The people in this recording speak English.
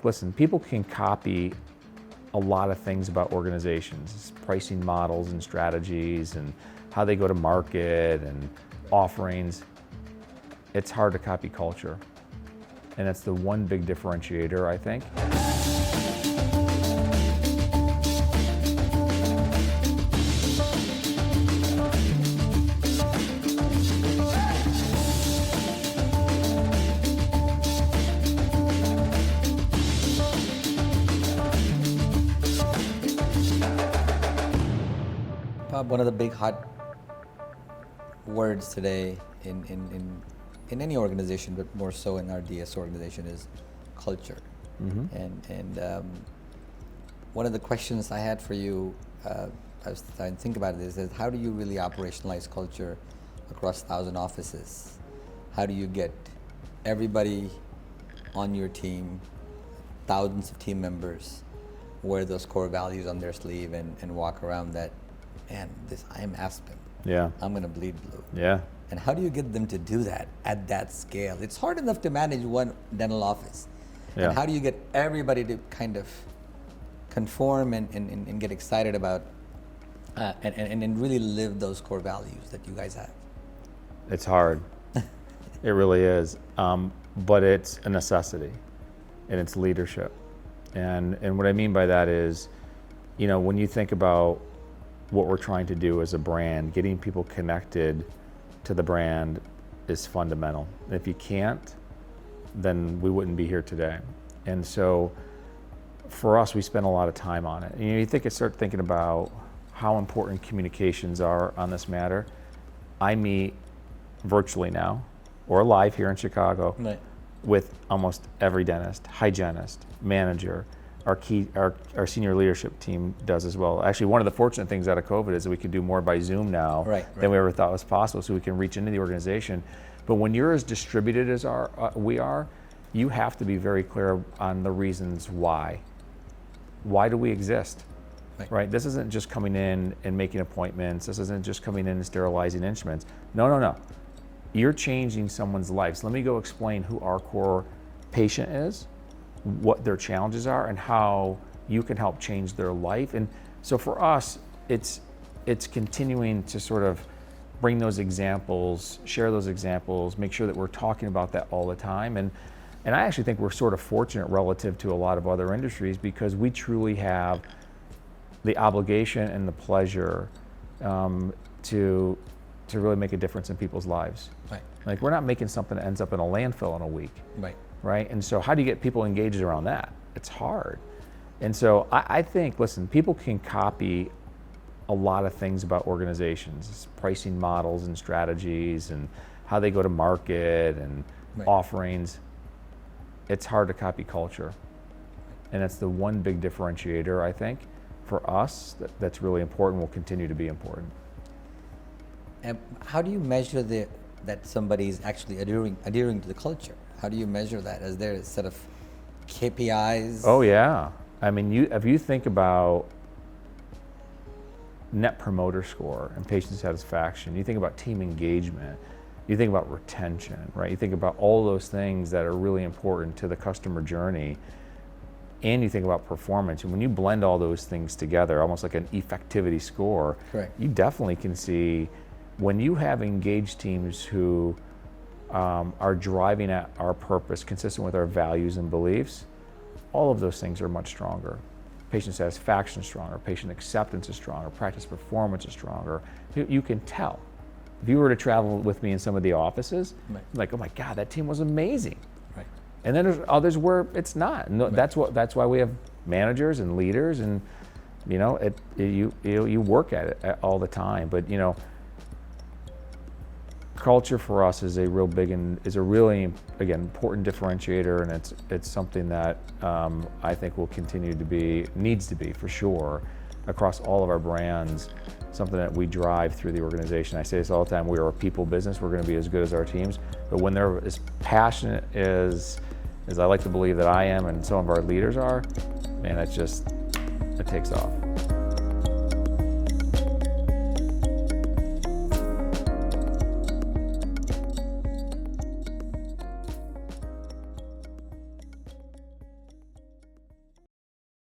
Listen, people can copy a lot of things about organizations, pricing models and strategies and how they go to market and offerings. It's hard to copy culture. And that's the one big differentiator, I think. One of the big hot words today in any organization, but more so in our DSO organization, is culture. Mm-hmm. And one of the questions I had for you, I was trying to think about it, is how do you really operationalize culture across 1,000 offices? How do you get everybody on your team, thousands of team members, wear those core values on their sleeve and walk around that, man, I am Aspen. Yeah. I'm going to bleed blue. Yeah. And how do you get them to do that at that scale? It's hard enough to manage one dental office. Yeah. And how do you get everybody to kind of conform and get excited about and really live those core values that you guys have? It's hard. It really is. But it's a necessity, and it's leadership. And what I mean by that is, when you think about what we're trying to do as a brand, getting people connected to the brand is fundamental. And if you can't, then we wouldn't be here today. And so for us, we spend a lot of time on it. And you start thinking about how important communications are on this matter. I meet virtually now, or live here in Chicago, right, with almost every dentist, hygienist, manager. Our senior leadership team does as well. Actually, one of the fortunate things out of COVID is that we can do more by Zoom now than we ever thought was possible, so we can reach into the organization. But when you're as distributed as we are, you have to be very clear on the reasons why. Why do we exist? Right? This isn't just coming in and making appointments. This isn't just coming in and sterilizing instruments. No. You're changing someone's life. So let me go explain who our core patient is, what their challenges are, and how you can help change their life. And so for us, it's continuing to sort of bring those examples, share those examples, make sure that we're talking about that all the time. And I actually think we're sort of fortunate relative to a lot of other industries, because we truly have the obligation and the pleasure to really make a difference in people's lives. Right. Like, we're not making something that ends up in a landfill in a week. Right? And so how do you get people engaged around that? It's hard. And so I think, listen, people can copy a lot of things about organizations, pricing models and strategies and how they go to market and offerings. It's hard to copy culture. And that's the one big differentiator, I think, for us that's really important, will continue to be important. And how do you measure that somebody's actually adhering to the culture? How do you measure that? Is there a set of KPIs? Oh yeah. I mean, if you think about net promoter score and patient satisfaction, you think about team engagement, you think about retention, right? You think about all those things that are really important to the customer journey, and you think about performance. And when you blend all those things together, almost like an effectivity score, correct, you definitely can see when you have engaged teams who are driving at our purpose, consistent with our values and beliefs, all of those things are much stronger. Patient satisfaction is stronger, patient acceptance is stronger, practice performance is stronger. You can tell. If you were to travel with me in some of the offices, like, oh my God, that team was amazing. Right. And then there's others where it's not. No, that's why we have managers and leaders, and you work at it all the time. But culture for us is a really again important differentiator, and it's something that I think will continue to be, needs to be for sure, across all of our brands, something that we drive through the organization. I say this all the time: we are a people business. We're going to be as good as our teams, but when they're as passionate as I like to believe that I am and some of our leaders are, man, it takes off.